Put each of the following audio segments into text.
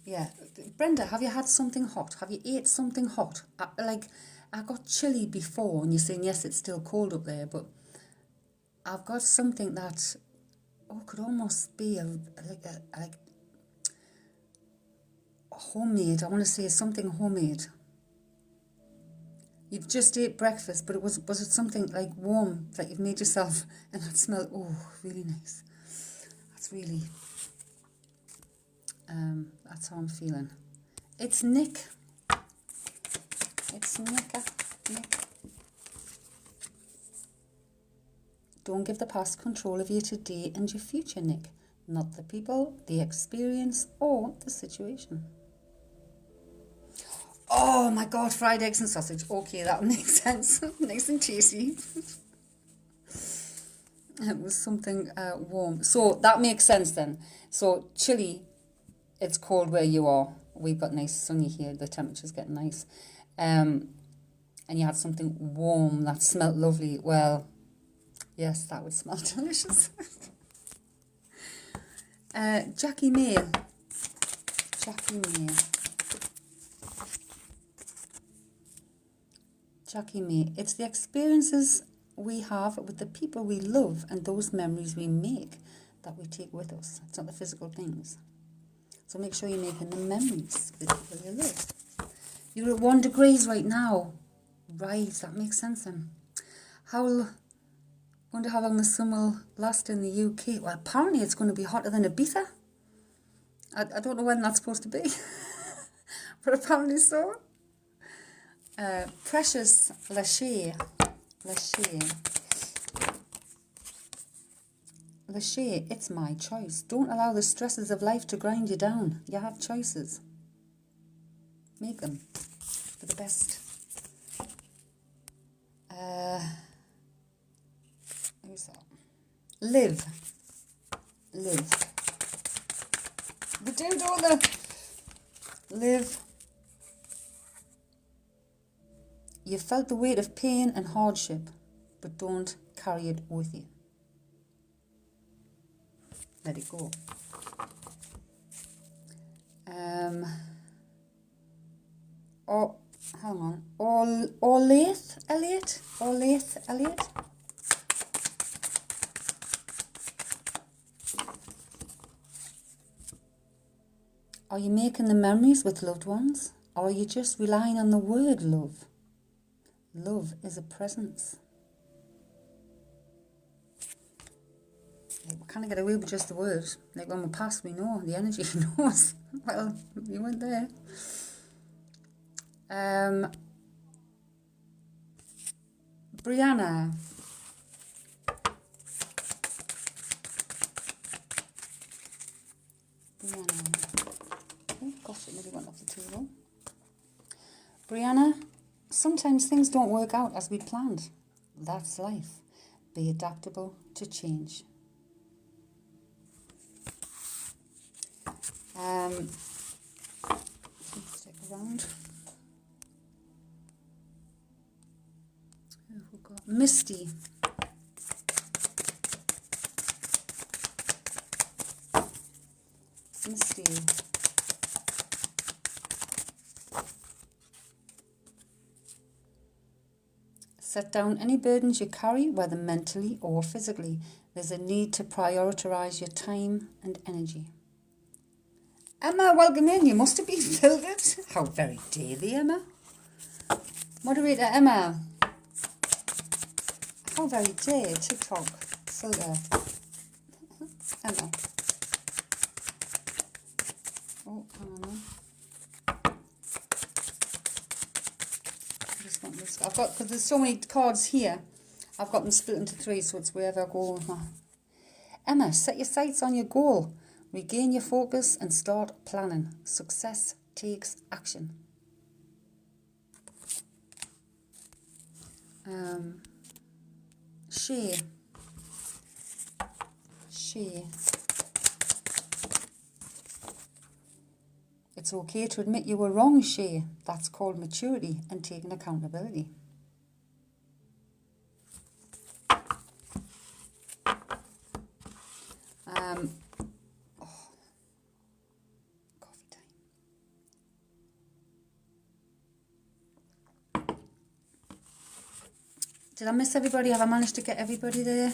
Yeah. Brenda, have you had something hot? Have you ate something hot? I got chilly before, and you're saying, yes, it's still cold up there, but I've got something that, could almost be like homemade. I want to say something homemade. You've just ate breakfast, but was it something like warm that you've made yourself, and that smelled, really nice. That's really, that's how I'm feeling. It's Nick. It's Nick. Don't give the past control of your today and your future, Nick. Not the people, the experience, or the situation. Oh my God, fried eggs and sausage. Okay, that makes sense. Nice and tasty. It was something warm. So that makes sense then. So chilly, it's cold where you are. We've got nice sunny here. The temperature's getting nice. And you had something warm that smelled lovely. Well, yes, that would smell delicious. Jackie May. Jackie May. It's the experiences we have with the people we love and those memories we make that we take with us. It's not the physical things. So make sure you're making the memories with the people you love. You're at 1 degree right now. Right, that makes sense then. Wonder how long the summer will last in the UK. Well, apparently it's going to be hotter than Ibiza. I don't know when that's supposed to be. But apparently so. Precious Lachey, it's my choice. Don't allow the stresses of life to grind you down. You have choices. Make them for the best. Who's that? Live. We do, don't they? Live. You felt the weight of pain and hardship, but don't carry it with you. Let it go. Hang on. Olathe Elliot? Are you making the memories with loved ones? Or are you just relying on the word love? Love is a presence. We can't get away with just the word. Like when we pass, we know. The energy knows. Well, you weren't there. Brianna. Oh gosh, it nearly went off the table. Brianna, sometimes things don't work out as we planned. That's life. Be adaptable to change. Stick around. Who have we got? Misty. Set down any burdens you carry, whether mentally or physically. There's a need to prioritise your time and energy. Emma, welcome in. You must have been filtered. How very daily, Emma. Moderator Emma. How very dare TikTok filter. Emma. Oh, hang on now. I've got, because there's so many cards here, I've got them split into 3, so it's wherever I go. Emma, set your sights on your goal. Regain your focus and start planning. Success takes action. Shay. It's okay to admit you were wrong, Shay. That's called maturity and taking accountability. Coffee time. Did I miss everybody? Have I managed to get everybody there?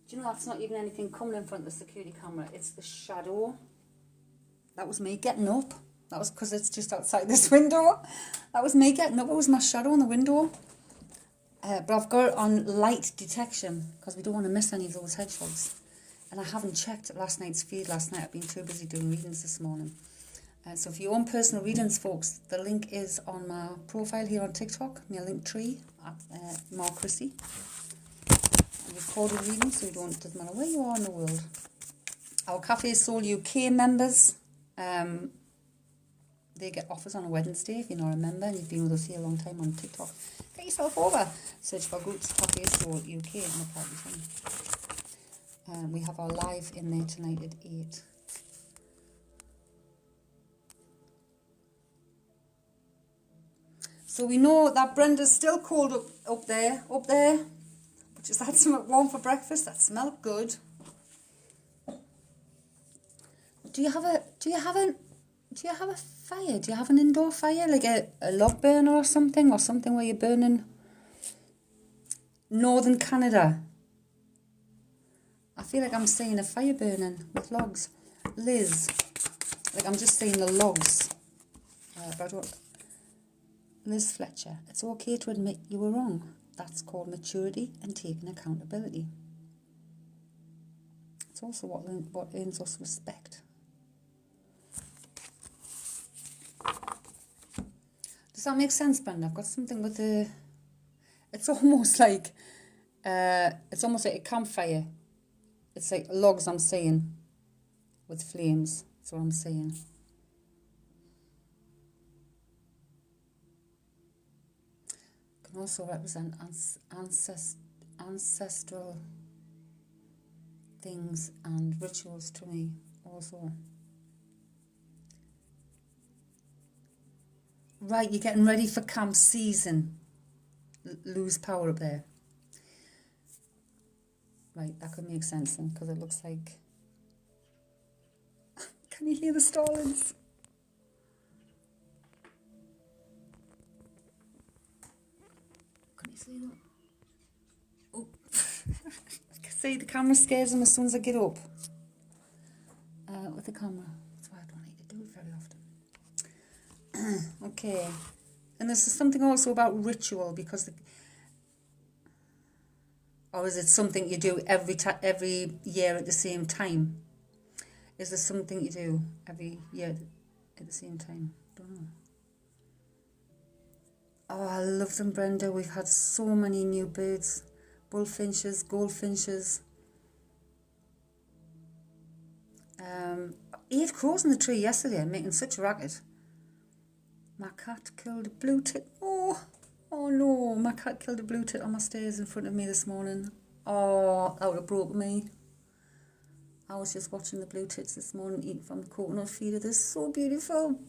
Do you know that's not even anything coming in front of the security camera? It's the shadow. That was me getting up. That was because it's just outside this window. That was me getting up. It was my shadow on the window. But I've got it on light detection because we don't want to miss any of those hedgehogs. And I haven't checked last night's feed last night. I've been too busy doing readings this morning. So for your own personal readings, folks, the link is on my profile here on TikTok, my link tree, Mark Chrissy. Recorded reading, so doesn't matter where you are in the world. Our Cafe Soul UK members, they get offers on a Wednesday if you're not a member and you've been with us here a long time on TikTok. Get yourself over. Search for groups Cafe Soul UK and look out the thing. We have our live in there tonight at 8. So we know that Brenda's still cold up there. Just had some warm for breakfast. That smelled good. Do you have a fire? Do you have an indoor fire, like a log burner or something where you're burning? Northern Canada. I feel like I'm seeing a fire burning with logs. Liz, like I'm just seeing the logs. Liz Fletcher, it's okay to admit you were wrong. That's called maturity and taking accountability. It's also what earns us respect. Does that make sense, Brenda? I've got something with the... It's almost like a campfire. It's like logs I'm seeing with flames. That's what I'm seeing. Can also represent ancestral things and rituals to me also. Right, you're getting ready for camp season. Lose power up there. Right, that could make sense then, because it looks like... Can you hear the starlings? Can you see that? Oh, I can see the camera scares them as soon as I get up. With the camera. That's why I don't need to do it very often. Okay. And this is something also about ritual, because... Or is it something you do every year at the same time? Is there something you do every year at the same time? Don't know. Oh, I love them, Brenda. We've had so many new birds. Bullfinches, goldfinches. 8 crows in the tree yesterday, making such a racket. My cat killed a blue tit. Oh no, my cat killed a blue tit on my stairs in front of me this morning. Oh, that would have broken me. I was just watching the blue tits this morning, eating from the coconut feeder. They're so beautiful.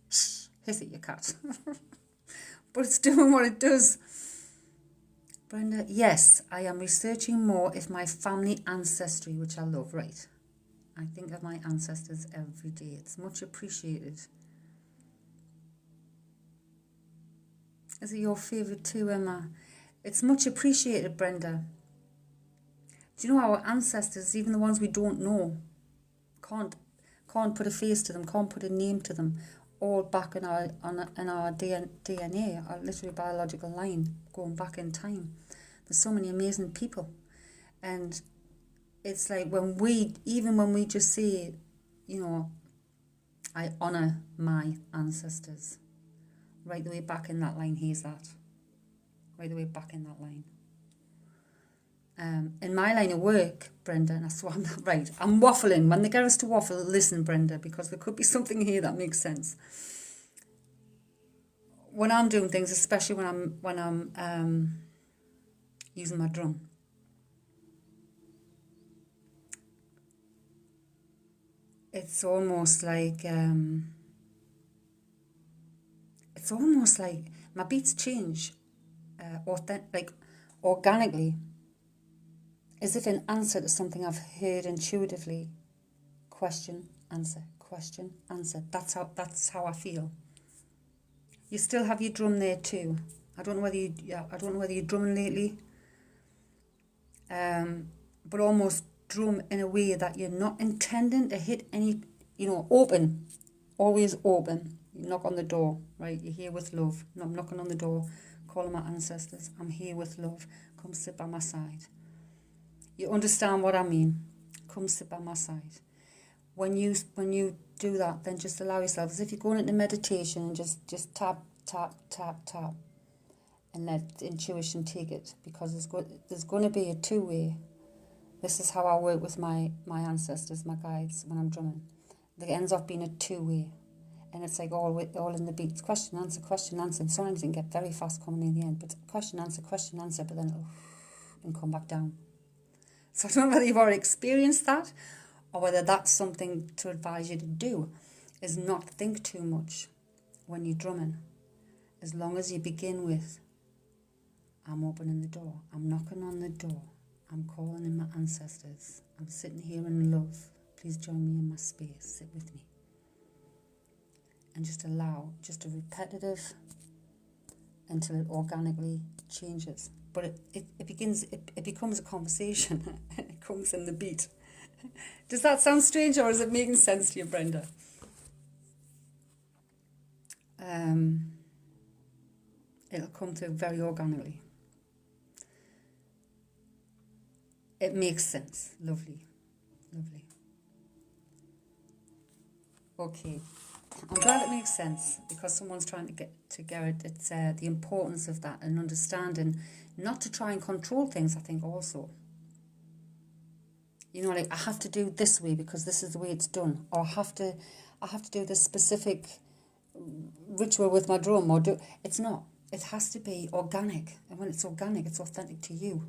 Shh, hiss at your cat. But it's doing what it does. Brenda, yes, I am researching more if my family ancestry, which I love, right? I think of my ancestors every day. It's much appreciated. Is it your favourite too, Emma? It's much appreciated, Brenda. Do you know our ancestors, even the ones we don't know, can't put a face to them, can't put a name to them, all back in our DNA, our literally biological line, going back in time. There's so many amazing people. And it's like when we just say, you know, I honour my ancestors, right the way back in that line, here's that. Right the way back in that line. In my line of work, Brenda, and that's what I'm waffling. When they get us to waffle, listen, Brenda, because there could be something here that makes sense. When I'm doing things, especially when I'm using my drum, it's almost like my beats change, organically. As if in answer to something I've heard intuitively. Question, answer, question, answer. That's how I feel. You still have your drum there too. I don't know whether you're drumming lately, but almost drum in a way that you're not intending to hit any, open, always open. You knock on the door, right? You're here with love. No, I'm knocking on the door, calling my ancestors. I'm here with love. Come sit by my side. You understand what I mean? Come sit by my side. When you do that, then just allow yourself, as if you're going into meditation, and just tap, tap, tap, tap, and let intuition take it, because there's going to be a two-way. This is how I work with my ancestors, my guides, when I'm drumming. It ends up being a two-way, and it's like all in the beats. Question, answer, and sometimes it can get very fast coming in the end, but question, answer, but then it'll and come back down. So I don't know whether you've already experienced that, or whether that's something to advise you to do, is not think too much when you're drumming. As long as you begin with, I'm opening the door, I'm knocking on the door, I'm calling in my ancestors, I'm sitting here in love, please join me in my space, sit with me. And just allow, just a repetitive, until it organically changes. But it becomes a conversation. It comes in the beat. Does that sound strange, or is it making sense to you, Brenda? It'll come through very organically. It makes sense. Lovely. Lovely. Okay. I'm glad it makes sense, because someone's trying to get it. It's the importance of that and understanding, not to try and control things, I think, also. Like, I have to do this way because this is the way it's done, or I have to do this specific ritual with my drum, it's not. It has to be organic, and when it's organic, it's authentic to you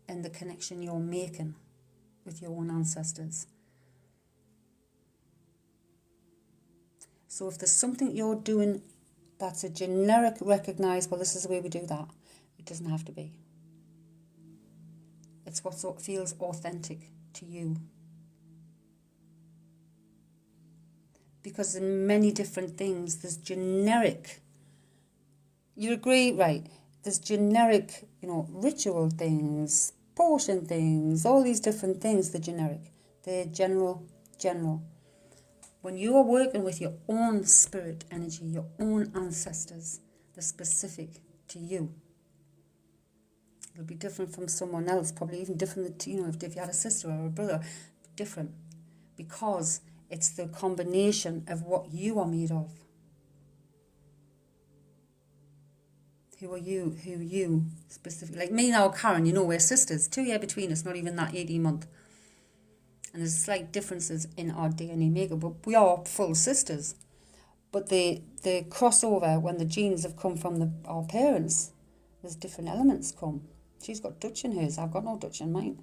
and the connection you're making with your own ancestors. So if there's something you're doing that's a generic, recognised, well, this is the way we do that, it doesn't have to be. It's what feels authentic to you. Because in many different things, there's generic, you agree, right? There's generic, ritual things, portion things, all these different things, they're generic. They're general. When you are working with your own spirit energy, your own ancestors, they're specific to you. It'll be different from someone else, probably even different, if you had a sister or a brother, different. Because it's the combination of what you are made of. Who are you? Who you specifically? Like me now, Karen, we're sisters. 2 years between us, not even that 18 month. And there's slight differences in our DNA makeup, but we are full sisters. But the crossover, when the genes have come from our parents, there's different elements come. She's got Dutch in hers. I've got no Dutch in mine.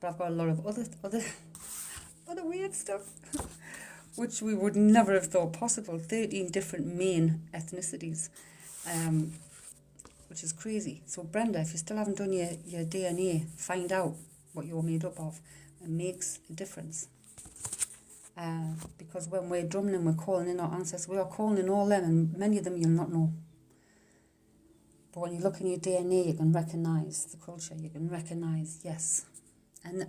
But I've got a lot of other weird stuff, which we would never have thought possible. 13 different main ethnicities, which is crazy. So Brenda, if you still haven't done your DNA, find out what you're made up of. It makes a difference. Because when we're drumming and we're calling in our ancestors, we are calling in all them, and many of them you'll not know. But when you look in your DNA, you can recognise the culture. You can recognise, yes. And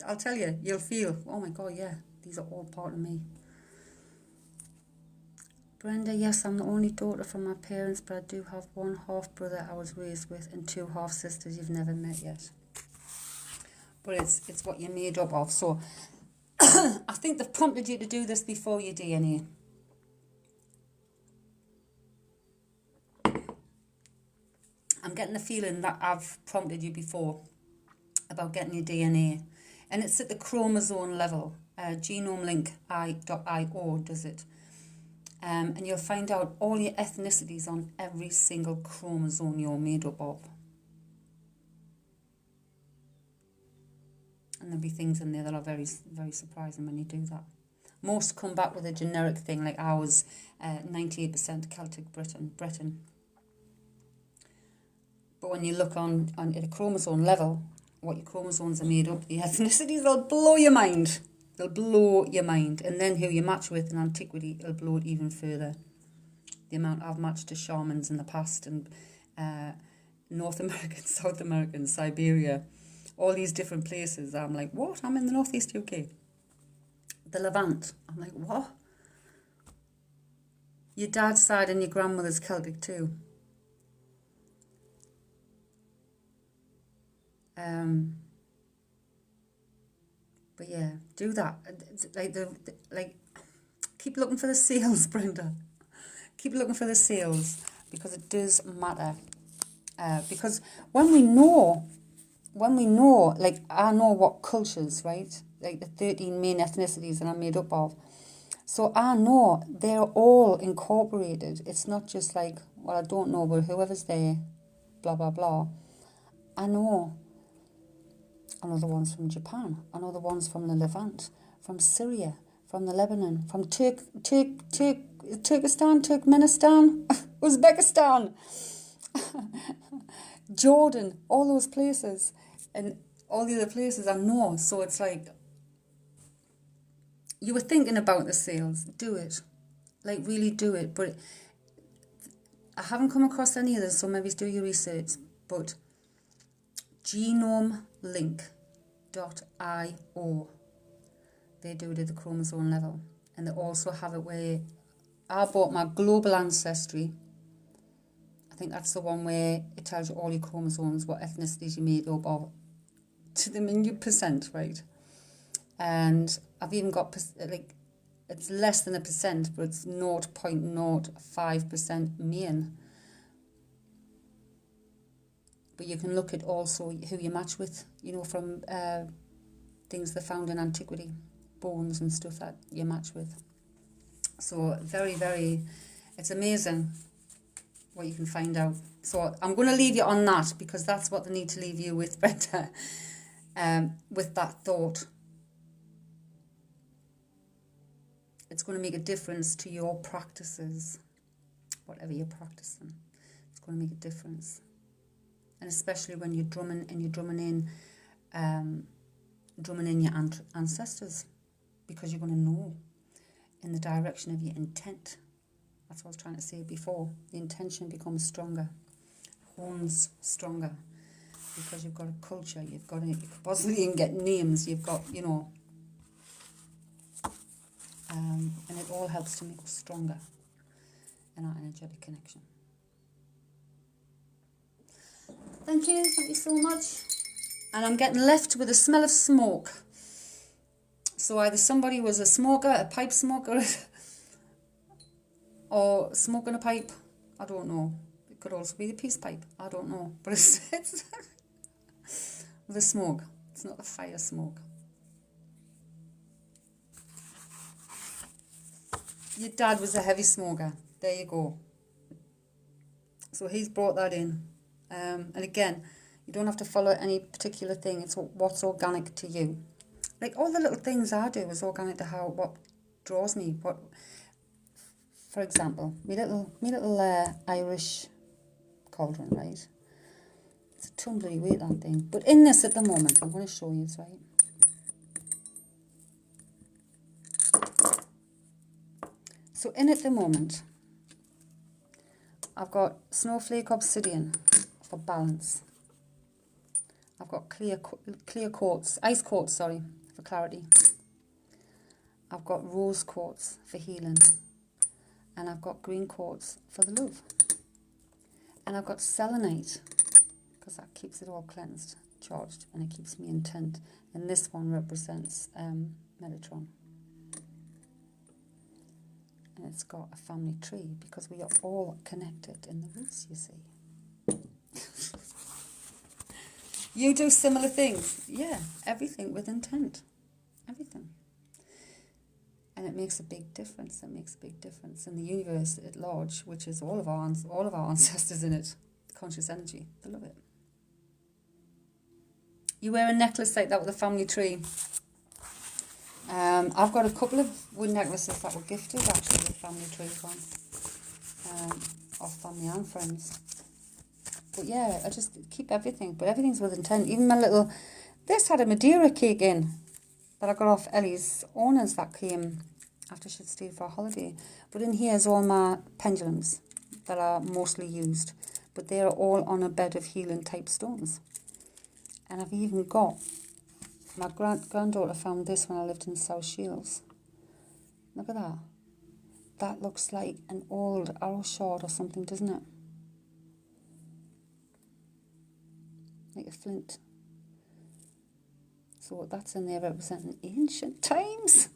I'll tell you, you'll feel, oh my God, yeah, these are all part of me. Brenda, yes, I'm the only daughter from my parents, but I do have one half brother I was raised with and 2 half sisters you've never met yet. But it's what you're made up of. So I think they've prompted you to do this before your DNA. I'm getting the feeling that I've prompted you before about getting your DNA. And it's at the chromosome level. GenomeLink.io does it. And you'll find out all your ethnicities on every single chromosome you're made up of. And there'll be things in there that are very, very surprising when you do that. Most come back with a generic thing, like I was 98% Celtic Breton. But when you look on at a chromosome level, what your chromosomes are made up, the ethnicities, they'll blow your mind. They'll blow your mind. And then who you match with in antiquity, it'll blow it even further. the amount I've matched to shamans in the past, and North American, South American, Siberia, all these different places. I'm like, what? I'm in the Northeast UK. The Levant. I'm like, what? Your dad's side and your grandmother's Celtic too. But yeah, do that. Like, keep looking for the sales, Brenda. Keep looking for the sales, because it does matter. Because when we know, like, I know what cultures, right? Like the 13 main ethnicities that I'm made up of. So I know they're all incorporated. It's not just like, well, I don't know, but whoever's there, blah, blah, blah. I know the ones from Japan. I know the ones from the Levant, from Syria, from the Lebanon, from Turkestan, Turkmenistan, Uzbekistan, Jordan, all those places, and all the other places I know. So it's like, you were thinking about the sales, do it. Like, really do it. But I haven't come across any others, so maybe do your research. But genomelink.io, they do it at the chromosome level. And they also have it where I bought my global ancestry. I think that's the one where it tells you all your chromosomes, what ethnicities you made up of, to the minute percent, right? And I've even got, like, it's less than 1%, but it's 0.05% mean. But you can look at also who you match with, you know, from things they found in antiquity, bones and stuff that you match with. So very, very, it's amazing what you can find out. So I'm going to leave you on that, because that's what they need to leave you with, Brenda, with that thought. It's going to make a difference to your practices, whatever you're practicing. It's going to make a difference. And especially when you're drumming and you're drumming in your ancestors, because you're going to know in the direction of your intent. That's what I was trying to say before. The intention becomes stronger, horns stronger, because you've got a culture. You could possibly even get names. You've got, you know, and it all helps to make us stronger in our energetic connection. Thank you so much. And I'm getting left with a smell of smoke. So either somebody was a smoker, a pipe smoker, or smoking a pipe. I don't know. It could also be the peace pipe. I don't know. But it's the smoke. It's not the fire smoke. Your dad was a heavy smoker. There you go. So he's brought that in. And again, you don't have to follow any particular thing. It's what's organic to you. Like, all the little things I do is organic to what draws me. What, for example, my little Irish cauldron, right? It's a tumblery weight, that thing. But in this at the moment, I'm going to show you it, right? So in at the moment, I've got snowflake obsidian for balance. I've got clear quartz, ice quartz, sorry, for clarity. I've got rose quartz for healing. And I've got green quartz for the love. And I've got selenite, because that keeps it all cleansed, charged, and it keeps me intent. And this one represents Metatron. And it's got a family tree, because we are all connected in the roots, you see. You do similar things. Yeah, everything with intent. Everything. And it makes a big difference. It makes a big difference in the universe at large, which is all of our ancestors in it. Conscious energy. They love it. You wear a necklace like that with a family tree. I've got a couple of wood necklaces that were gifted, actually, with family trees on. Of family and friends. But yeah, I just keep everything. But everything's with intent. Even my little... This had a Madeira cake in that I got off Ellie's owners that came after she'd stayed for a holiday. But in here is all my pendulums that are mostly used, but they're all on a bed of healing type stones. And I've even got, my granddaughter found this when I lived in South Shields. Look at that. That looks like an old arrow shard or something, doesn't it? Like a flint. So that's in there representing ancient times.